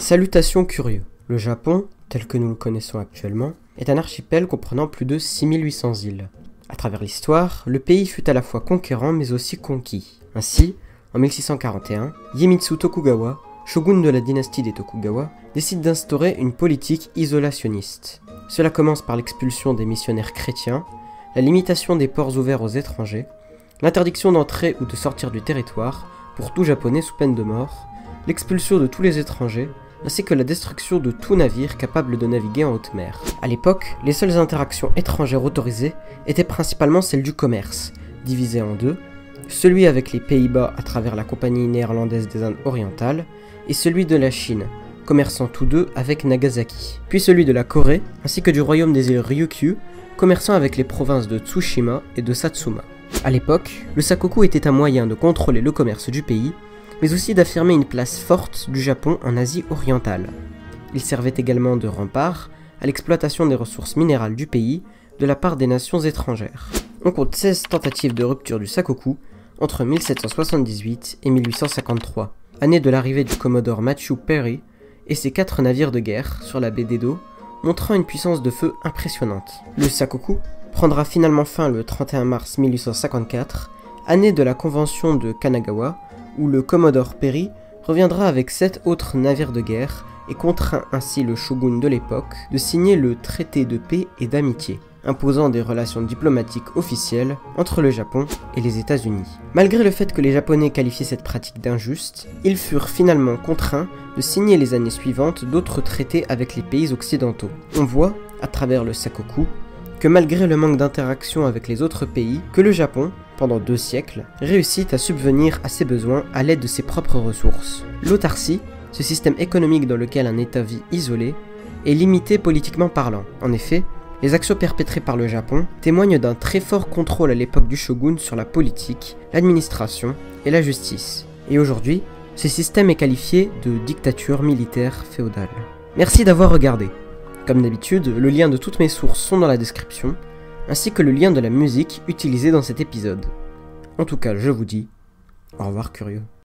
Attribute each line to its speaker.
Speaker 1: Salutations curieux. Le Japon, tel que nous le connaissons actuellement, est un archipel comprenant plus de 6800 îles. À travers l'histoire, le pays fut à la fois conquérant mais aussi conquis. Ainsi, en 1641, Iemitsu Tokugawa, shogun de la dynastie des Tokugawa, décide d'instaurer une politique isolationniste. Cela commence par l'expulsion des missionnaires chrétiens, la limitation des ports ouverts aux étrangers, l'interdiction d'entrer ou de sortir du territoire pour tout japonais sous peine de mort, l'expulsion de tous les étrangers, ainsi que la destruction de tout navire capable de naviguer en haute mer. A l'époque, les seules interactions étrangères autorisées étaient principalement celles du commerce, divisé en deux, celui avec les Pays-Bas à travers la Compagnie néerlandaise des Indes orientales, et celui de la Chine, commerçant tous deux avec Nagasaki, puis celui de la Corée, ainsi que du royaume des îles Ryukyu, commerçant avec les provinces de Tsushima et de Satsuma. A l'époque, le sakoku était un moyen de contrôler le commerce du pays, mais aussi d'affirmer une place forte du Japon en Asie orientale. Il servait également de rempart à l'exploitation des ressources minérales du pays de la part des nations étrangères. On compte 16 tentatives de rupture du sakoku entre 1778 et 1853, année de l'arrivée du commodore Matthew Perry et ses 4 navires de guerre sur la baie d'Edo, montrant une puissance de feu impressionnante. Le sakoku prendra finalement fin le 31 mars 1854, année de la convention de Kanagawa, où le commodore Perry reviendra avec 7 autres navires de guerre et contraint ainsi le shogun de l'époque de signer le traité de paix et d'amitié, imposant des relations diplomatiques officielles entre le Japon et les États-Unis. Malgré le fait que les Japonais qualifiaient cette pratique d'injuste, ils furent finalement contraints de signer les années suivantes d'autres traités avec les pays occidentaux. On voit, à travers le sakoku, que malgré le manque d'interaction avec les autres pays, que le Japon, pendant 2 siècles, réussit à subvenir à ses besoins à l'aide de ses propres ressources. L'autarcie, ce système économique dans lequel un État vit isolé, est limité politiquement parlant. En effet, les actions perpétrées par le Japon témoignent d'un très fort contrôle à l'époque du shogun sur la politique, l'administration et la justice. Et aujourd'hui, ce système est qualifié de dictature militaire féodale. Merci d'avoir regardé. Comme d'habitude, le lien de toutes mes sources sont dans la description, ainsi que le lien de la musique utilisée dans cet épisode. En tout cas, je vous dis au revoir curieux.